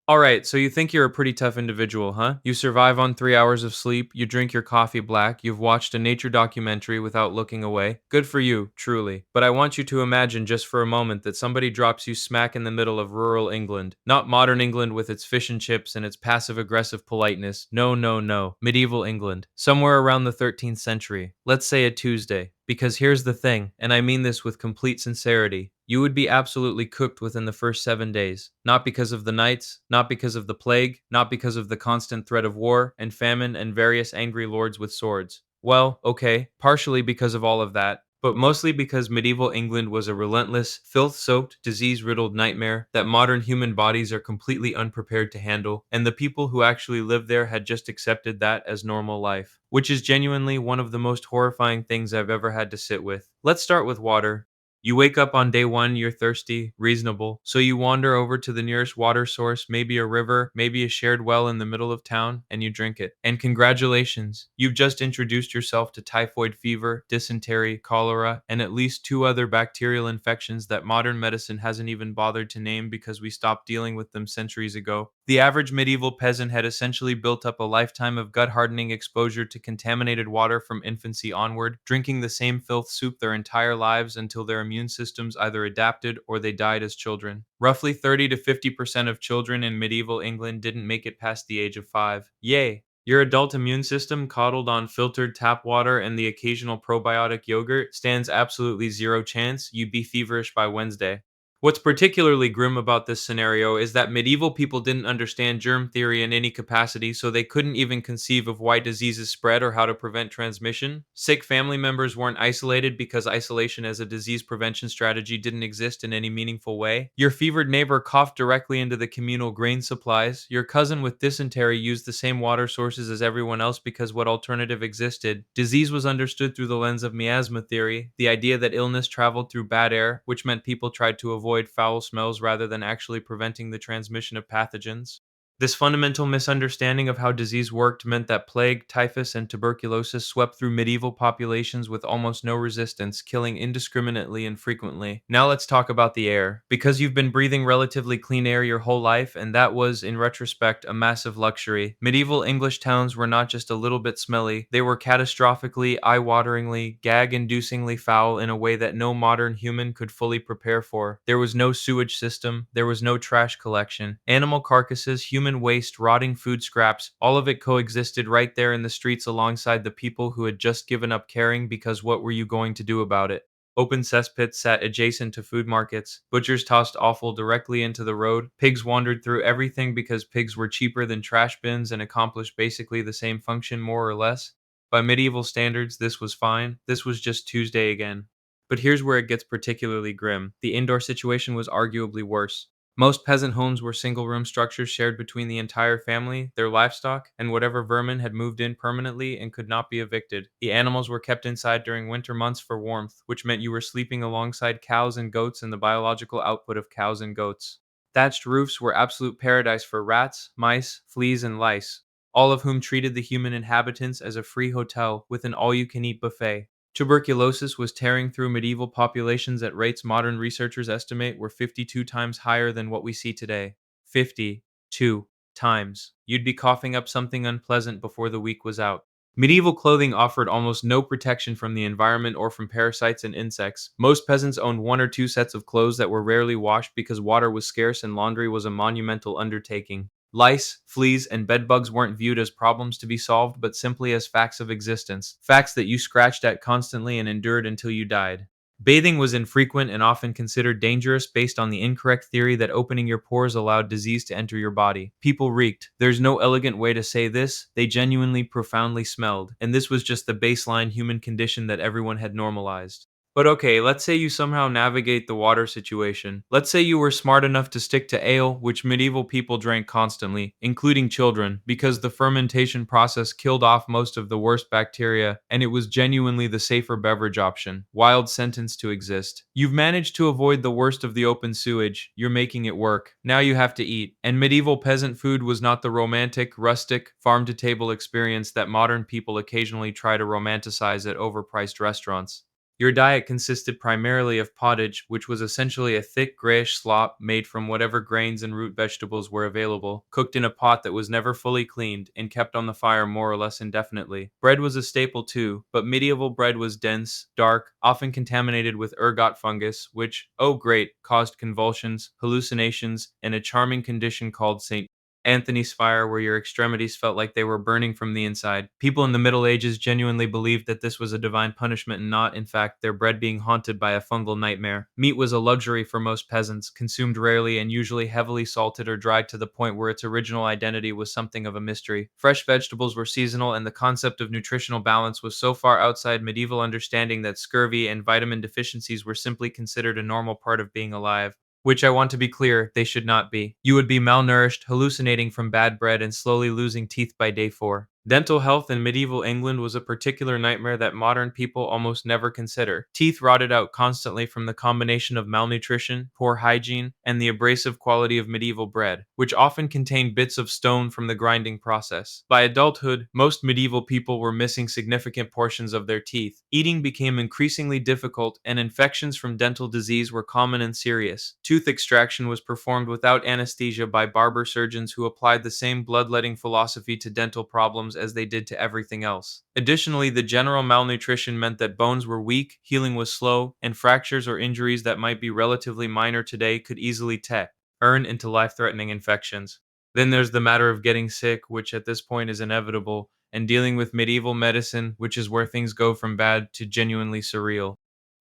Alright, so you think you're a pretty tough individual, huh? You survive on 3 hours of sleep, you drink your coffee black, you've watched a nature documentary without looking away. Good for you, truly. But I want you to imagine just for a moment that somebody drops you smack in the middle of rural England. Not modern England with its fish and chips and its passive aggressive politeness. No, no, no. Medieval England. Somewhere around the 13th century. Let's say a Tuesday. Because here's the thing, and I mean this with complete sincerity. You would be absolutely cooked within the first 7 days. Not because of the knights, not because of the plague, not because of the constant threat of war and famine and various angry lords with swords. Well, okay, partially because of all of that, but mostly because medieval England was a relentless, filth soaked, disease riddled nightmare that modern human bodies are completely unprepared to handle, and the people who actually lived there had just accepted that as normal life, which is genuinely one of the most horrifying things I've ever had to sit with. Let's start with water. You wake up on day one, you're thirsty, reasonable. So you wander over to the nearest water source, maybe a river, maybe a shared well in the middle of town, and you drink it. And congratulations, you've just introduced yourself to typhoid fever, dysentery, cholera, and at least two other bacterial infections that modern medicine hasn't even bothered to name because we stopped dealing with them centuries ago. The average medieval peasant had essentially built up a lifetime of gut hardening exposure to contaminated water from infancy onward, drinking the same filth soup their entire lives until their immune systems either adapted or they died as children. Roughly 30 to 50% of children in medieval England didn't make it past the age of 5. Yay! Your adult immune system, coddled on filtered tap water and the occasional probiotic yogurt, stands absolutely zero chance you'd be feverish by Wednesday. What's particularly grim about this scenario is that medieval people didn't understand germ theory in any capacity, so they couldn't even conceive of why diseases spread or how to prevent transmission. Sick family members weren't isolated because isolation as a disease prevention strategy didn't exist in any meaningful way. Your fevered neighbor coughed directly into the communal grain supplies. Your cousin with dysentery used the same water sources as everyone else because what alternative existed? Disease was understood through the lens of miasma theory, the idea that illness traveled through bad air, which meant people tried to avoid foul smells rather than actually preventing the transmission of pathogens. This fundamental misunderstanding of how disease worked meant that plague, typhus, and tuberculosis swept through medieval populations with almost no resistance, killing indiscriminately and frequently. Now let's talk about the air. Because you've been breathing relatively clean air your whole life, and that was, in retrospect, a massive luxury, medieval English towns were not just a little bit smelly, they were catastrophically, eye-wateringly, gag-inducingly foul in a way that no modern human could fully prepare for. There was no sewage system, there was no trash collection. Animal carcasses, human waste, rotting food scraps, all of it coexisted right there in the streets alongside the people who had just given up caring because what were you going to do about it? Open cesspits sat adjacent to food markets. Butchers tossed offal directly into the road. Pigs wandered through everything because pigs were cheaper than trash bins and accomplished basically the same function more or less. By medieval standards, this was fine. This was just Tuesday again. But here's where it gets particularly grim. The indoor situation was arguably worse. Most peasant homes were single room structures shared between the entire family, their livestock, and whatever vermin had moved in permanently and could not be evicted. The animals were kept inside during winter months for warmth, which meant you were sleeping alongside cows and goats and the biological output of cows and goats. Thatched roofs were absolute paradise for rats, mice, fleas, and lice, all of whom treated the human inhabitants as a free hotel with an all you can eat buffet. Tuberculosis was tearing through medieval populations at rates modern researchers estimate were 52 times higher than what we see today. 52 times. You'd be coughing up something unpleasant before the week was out. Medieval clothing offered almost no protection from the environment or from parasites and insects. Most peasants owned one or two sets of clothes that were rarely washed because water was scarce and laundry was a monumental undertaking. Lice, fleas, and bedbugs weren't viewed as problems to be solved, but simply as facts of existence, facts that you scratched at constantly and endured until you died. Bathing was infrequent and often considered dangerous based on the incorrect theory that opening your pores allowed disease to enter your body. People reeked. There's no elegant way to say this, they genuinely profoundly smelled, and this was just the baseline human condition that everyone had normalized. But okay, let's say you somehow navigate the water situation. Let's say you were smart enough to stick to ale, which medieval people drank constantly, including children, because the fermentation process killed off most of the worst bacteria, and it was genuinely the safer beverage option. Wild sentence to exist. You've managed to avoid the worst of the open sewage. You're making it work. Now you have to eat. And medieval peasant food was not the romantic, rustic, farm-to-table experience that modern people occasionally try to romanticize at overpriced restaurants. Your diet consisted primarily of pottage, which was essentially a thick grayish slop made from whatever grains and root vegetables were available, cooked in a pot that was never fully cleaned and kept on the fire more or less indefinitely. Bread was a staple too, but medieval bread was dense, dark, often contaminated with ergot fungus, which, oh great, caused convulsions, hallucinations, and a charming condition called St. Anthony's fire, where your extremities felt like they were burning from the inside. People in the Middle Ages genuinely believed that this was a divine punishment and not, in fact, their bread being haunted by a fungal nightmare. Meat was a luxury for most peasants, consumed rarely and usually heavily salted or dried to the point where its original identity was something of a mystery. Fresh vegetables were seasonal, and the concept of nutritional balance was so far outside medieval understanding that scurvy and vitamin deficiencies were simply considered a normal part of being alive. Which I want to be clear, they should not be. You would be malnourished, hallucinating from bad bread, and slowly losing teeth by day 4. Dental health in medieval England was a particular nightmare that modern people almost never consider. Teeth rotted out constantly from the combination of malnutrition, poor hygiene, and the abrasive quality of medieval bread, which often contained bits of stone from the grinding process. By adulthood, most medieval people were missing significant portions of their teeth. Eating became increasingly difficult, and infections from dental disease were common and serious. Tooth extraction was performed without anesthesia by barber surgeons who applied the same bloodletting philosophy to dental problems as they did to everything else. Additionally, the general malnutrition meant that bones were weak, healing was slow, and fractures or injuries that might be relatively minor today could easily turn into life-threatening infections. Then there's the matter of getting sick, which at this point is inevitable, and dealing with medieval medicine, which is where things go from bad to genuinely surreal.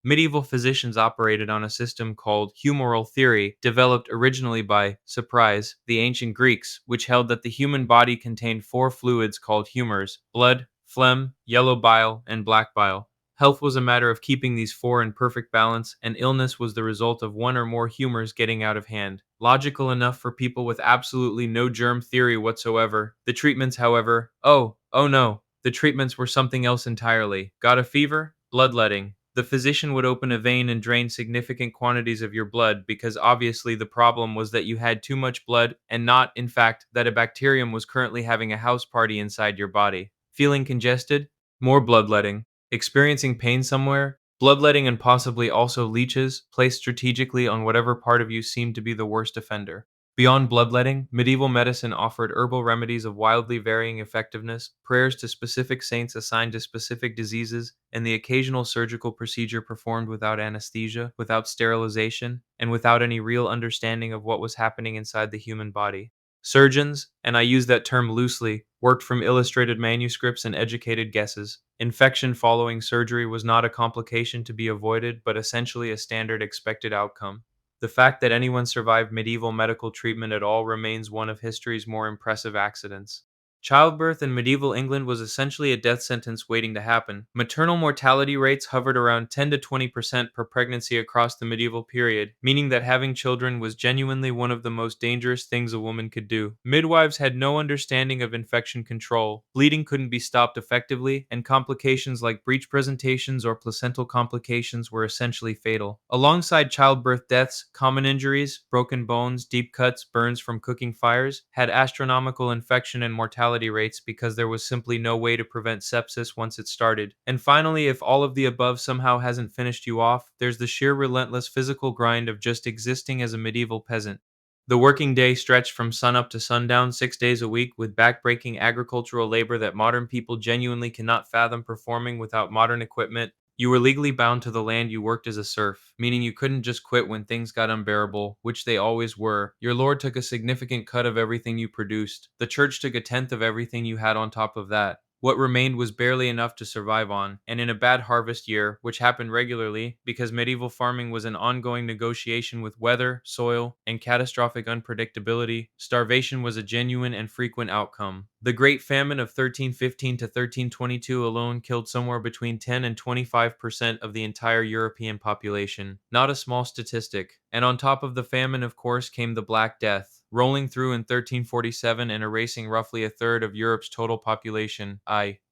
Medieval physicians operated on a system called humoral theory, developed originally by, surprise, the ancient Greeks, which held that the human body contained 4 fluids called humors: blood, phlegm, yellow bile, and black bile. Health was a matter of keeping these 4 in perfect balance, and illness was the result of one or more humors getting out of hand. Logical enough for people with absolutely no germ theory whatsoever. The treatments, however, oh no, the treatments were something else entirely. Got a fever? Bloodletting. The physician would open a vein and drain significant quantities of your blood because obviously the problem was that you had too much blood and not, in fact, that a bacterium was currently having a house party inside your body. Feeling congested? More bloodletting. Experiencing pain somewhere? Bloodletting, and possibly also leeches, placed strategically on whatever part of you seemed to be the worst offender. Beyond bloodletting, medieval medicine offered herbal remedies of wildly varying effectiveness, prayers to specific saints assigned to specific diseases, and the occasional surgical procedure performed without anesthesia, without sterilization, and without any real understanding of what was happening inside the human body. Surgeons, and I use that term loosely, worked from illustrated manuscripts and educated guesses. Infection following surgery was not a complication to be avoided, but essentially a standard expected outcome. The fact that anyone survived medieval medical treatment at all remains one of history's more impressive accidents. Childbirth in medieval England was essentially a death sentence waiting to happen. Maternal mortality rates hovered around 10 to 20% per pregnancy across the medieval period, meaning that having children was genuinely one of the most dangerous things a woman could do. Midwives had no understanding of infection control, bleeding couldn't be stopped effectively, and complications like breech presentations or placental complications were essentially fatal. Alongside childbirth deaths, common injuries, broken bones, deep cuts, burns from cooking fires had astronomical infection and mortality rates because there was simply no way to prevent sepsis once it started. And finally, if all of the above somehow hasn't finished you off, there's the sheer relentless physical grind of just existing as a medieval peasant. The working day stretched from sunup to sundown 6 days a week with backbreaking agricultural labor that modern people genuinely cannot fathom performing without modern equipment. You were legally bound to the land you worked as a serf, meaning you couldn't just quit when things got unbearable, which they always were. Your lord took a significant cut of everything you produced. The church took a tenth of everything you had on top of that. What remained was barely enough to survive on, and in a bad harvest year, which happened regularly because medieval farming was an ongoing negotiation with weather, soil, and catastrophic unpredictability, starvation was a genuine and frequent outcome. The Great Famine of 1315 to 1322 alone killed somewhere between 10 and 25% of the entire European population. Not a small statistic. And on top of the famine, of course, came the Black Death, rolling through in 1347 and erasing roughly a third of Europe's total population,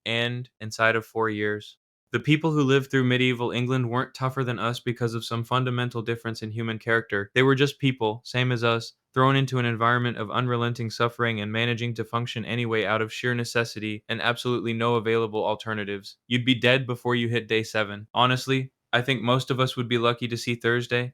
and inside of 4 years. The people who lived through medieval England weren't tougher than us because of some fundamental difference in human character. They were just people, same as us, thrown into an environment of unrelenting suffering and managing to function anyway out of sheer necessity and absolutely no available alternatives. You'd be dead before you hit day 7. Honestly, I think most of us would be lucky to see Thursday.